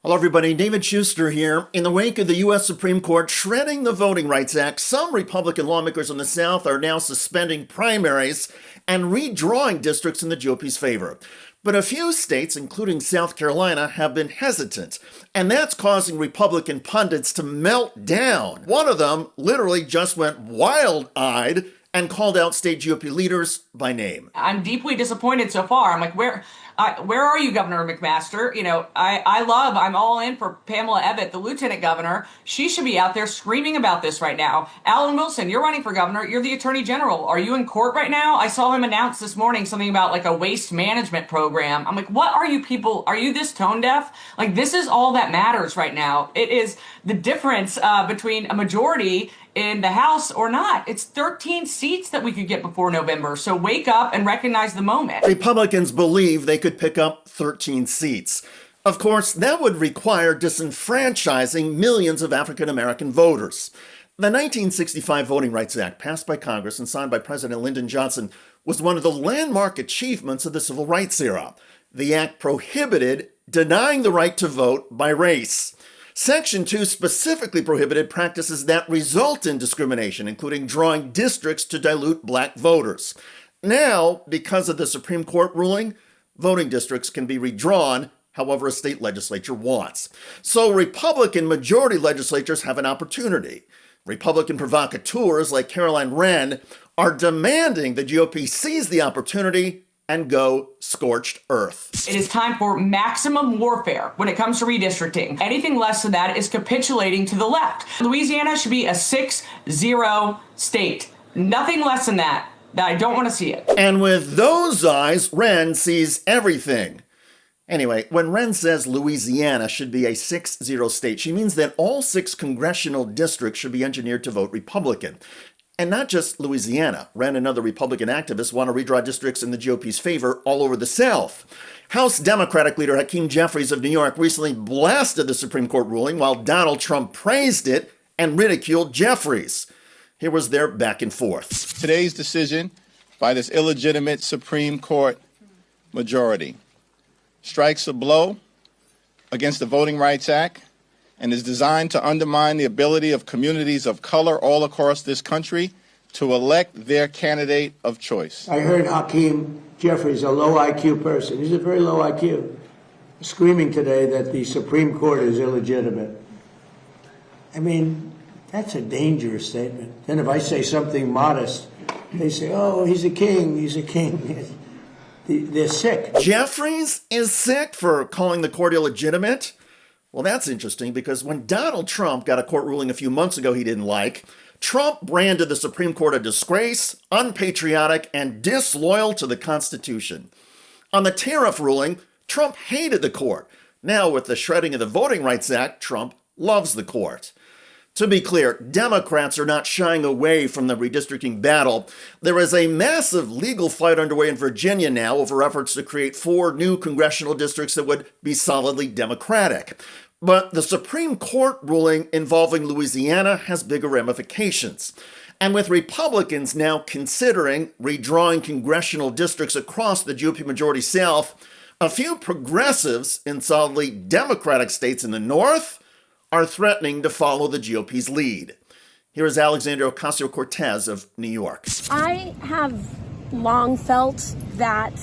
Hello, everybody. David Shuster here. In the wake of the U.S. Supreme Court shredding the Voting Rights Act, some Republican lawmakers in the South are now suspending primaries and redrawing districts in the GOP's favor. But a few states, including South Carolina, have been hesitant, and that's causing Republican pundits to melt down. One of them literally just went wild-eyed and called out state GOP leaders by name. I'm deeply disappointed so far. I'm like, where are you, Governor McMaster? You know, I'm all in for Pamela Abbott, the lieutenant governor. She should be out there screaming about this right now. Alan Wilson, you're running for governor. You're the attorney general. Are you in court right now? I saw him announce this morning something about like a waste management program. I'm like, what are you people? Are you this tone deaf? Like, this is all that matters right now. It is the difference between a majority in the House or not. It's 13 seats that we could get before November. So wake up and recognize the moment. Republicans believe they could pick up 13 seats. Of course, that would require disenfranchising millions of African American voters. The 1965 Voting Rights Act, passed by Congress and signed by President Lyndon Johnson, was one of the landmark achievements of the Civil Rights era. The act prohibited denying the right to vote by race. Section 2 specifically prohibited practices that result in discrimination, including drawing districts to dilute black voters. Now, because of the Supreme Court ruling, voting districts can be redrawn however a state legislature wants. So Republican majority legislatures have an opportunity. Republican provocateurs like Caroline Wren are demanding the GOP seize the opportunity and go scorched earth. It is time for maximum warfare when it comes to redistricting. Anything less than that is capitulating to the left. Louisiana should be a 6-0 state. Nothing less than that. I don't want to see it. And with those eyes, Wren sees everything. Anyway, when Wren says Louisiana should be a 6-0 state, she means that all 6 congressional districts should be engineered to vote Republican. And not just Louisiana. Wren and other Republican activists want to redraw districts in the GOP's favor all over the South. House Democratic leader Hakeem Jeffries of New York recently blasted the Supreme Court ruling while Donald Trump praised it and ridiculed Jeffries. Here was their back and forth. Today's decision by this illegitimate Supreme Court majority strikes a blow against the Voting Rights Act and is designed to undermine the ability of communities of color all across this country to elect their candidate of choice. I heard Hakeem Jeffries, a low IQ person, he's a very low IQ, screaming today that the Supreme Court is illegitimate. I mean, that's a dangerous statement. Then if I say something modest, they say, oh, he's a king, he's a king. They're sick. Jeffries is sick for calling the court illegitimate? Well, that's interesting because when Donald Trump got a court ruling a few months ago he didn't like, Trump branded the Supreme Court a disgrace, unpatriotic, and disloyal to the Constitution. On the tariff ruling, Trump hated the court. Now, with the shredding of the Voting Rights Act, Trump loves the court. To be clear, Democrats are not shying away from the redistricting battle. There is a massive legal fight underway in Virginia now over efforts to create 4 new congressional districts that would be solidly Democratic. But the Supreme Court ruling involving Louisiana has bigger ramifications. And with Republicans now considering redrawing congressional districts across the GOP majority South, a few progressives in solidly Democratic states in the North are threatening to follow the GOP's lead. Here is Alexandria Ocasio-Cortez of New York. I have long felt that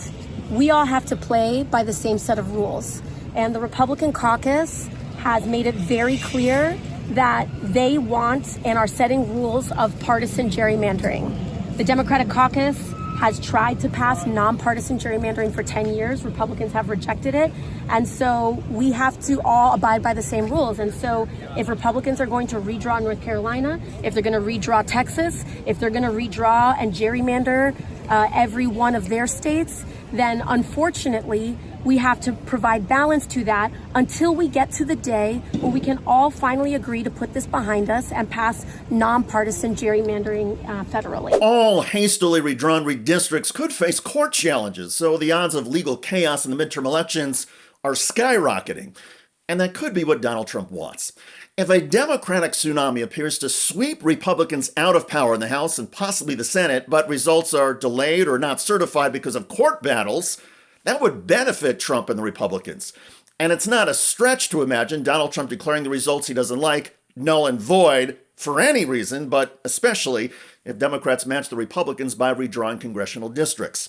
we all have to play by the same set of rules. And the Republican caucus has made it very clear that they want and are setting rules of partisan gerrymandering. The Democratic caucus has tried to pass nonpartisan gerrymandering for 10 years. Republicans have rejected it. And so we have to all abide by the same rules. And so if Republicans are going to redraw North Carolina, if they're going to redraw Texas, if they're going to redraw and gerrymander every one of their states, then unfortunately, we have to provide balance to that until we get to the day where we can all finally agree to put this behind us and pass nonpartisan gerrymandering federally. All hastily redrawn redistricts could face court challenges, so the odds of legal chaos in the midterm elections are skyrocketing. And that could be what Donald Trump wants. If a Democratic tsunami appears to sweep Republicans out of power in the House and possibly the Senate, but results are delayed or not certified because of court battles, that would benefit Trump and the Republicans. And it's not a stretch to imagine Donald Trump declaring the results he doesn't like null and void for any reason, but especially if Democrats match the Republicans by redrawing congressional districts.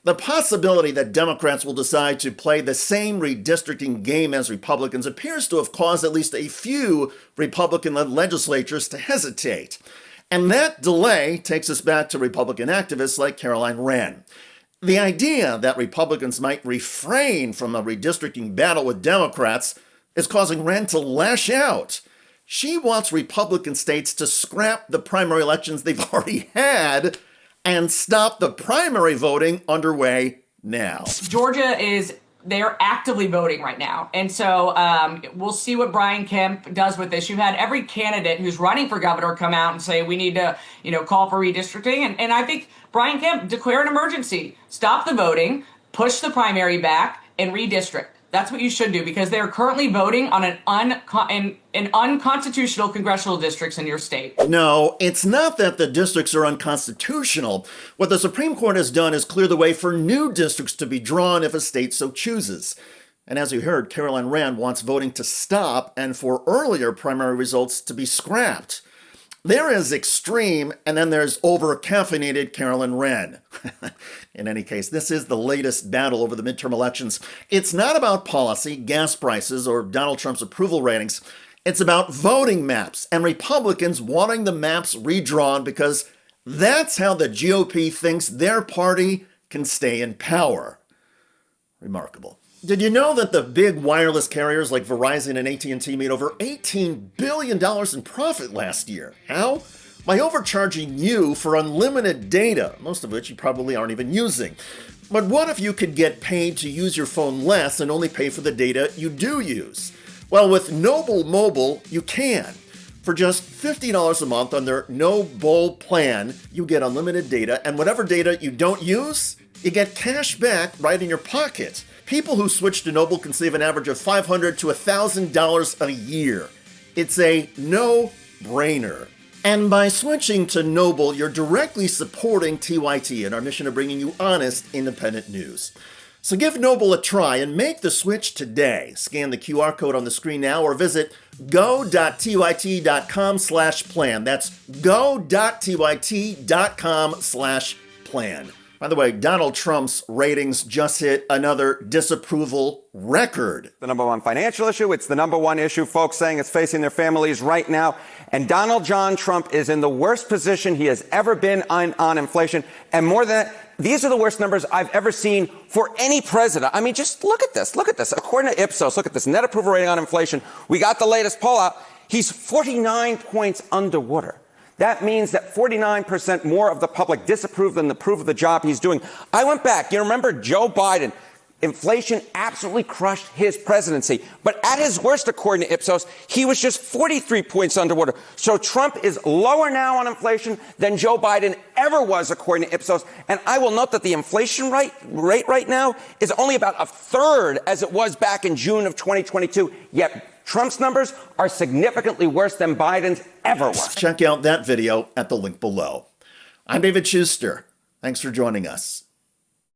The possibility that Democrats will decide to play the same redistricting game as Republicans appears to have caused at least a few Republican-led legislatures to hesitate. And that delay takes us back to Republican activists like Caroline Wren. The idea that Republicans might refrain from a redistricting battle with Democrats is causing Wren to lash out. She wants Republican states to scrap the primary elections they've already had and stop the primary voting underway now. Georgia they're actively voting right now. And so we'll see what Brian Kemp does with this. You had every candidate who's running for governor come out and say, we need to, call for redistricting. And I think Brian Kemp declare an emergency, stop the voting, push the primary back, and redistrict. That's what you should do, because they're currently voting on an unconstitutional congressional districts in your state. No, it's not that the districts are unconstitutional. What the Supreme Court has done is clear the way for new districts to be drawn if a state so chooses. And as you heard, Caroline Wren wants voting to stop and for earlier primary results to be scrapped. There is extreme, and then there's over-caffeinated Caroline Wren. In any case, this is the latest battle over the midterm elections. It's not about policy, gas prices, or Donald Trump's approval ratings. It's about voting maps and Republicans wanting the maps redrawn because that's how the GOP thinks their party can stay in power. Remarkable. Did you know that the big wireless carriers like Verizon and AT&T made over $18 billion in profit last year? How? By overcharging you for unlimited data, most of which you probably aren't even using. But what if you could get paid to use your phone less and only pay for the data you do use? Well, with Noble Mobile, you can. For just $50 a month on their No Bull plan, you get unlimited data, and whatever data you don't use, you get cash back right in your pocket. People who switch to Noble can save an average of $500 to $1,000 a year. It's a no-brainer. And by switching to Noble, you're directly supporting TYT and our mission of bringing you honest, independent news. So give Noble a try and make the switch today. Scan the QR code on the screen now or visit go.tyt.com/plan. That's go.tyt.com/plan. By the way, Donald Trump's ratings just hit another disapproval record. The number one financial issue. It's the number one issue folks saying it's facing their families right now. And Donald John Trump is in the worst position he has ever been on inflation. And more than that, these are the worst numbers I've ever seen for any president. I mean, just look at this. Look at this. According to Ipsos, look at this net approval rating on inflation. We got the latest poll out. He's 49 points underwater. That means that 49% more of the public disapprove than approve of the job he's doing. I went back. You remember Joe Biden? Inflation absolutely crushed his presidency. But at his worst, according to Ipsos, he was just 43 points underwater. So Trump is lower now on inflation than Joe Biden ever was, according to Ipsos. And I will note that the inflation rate right now is only about a third as it was back in June of 2022. Yet Trump's numbers are significantly worse than Biden's ever were. Check out that video at the link below. I'm David Shuster. Thanks for joining us.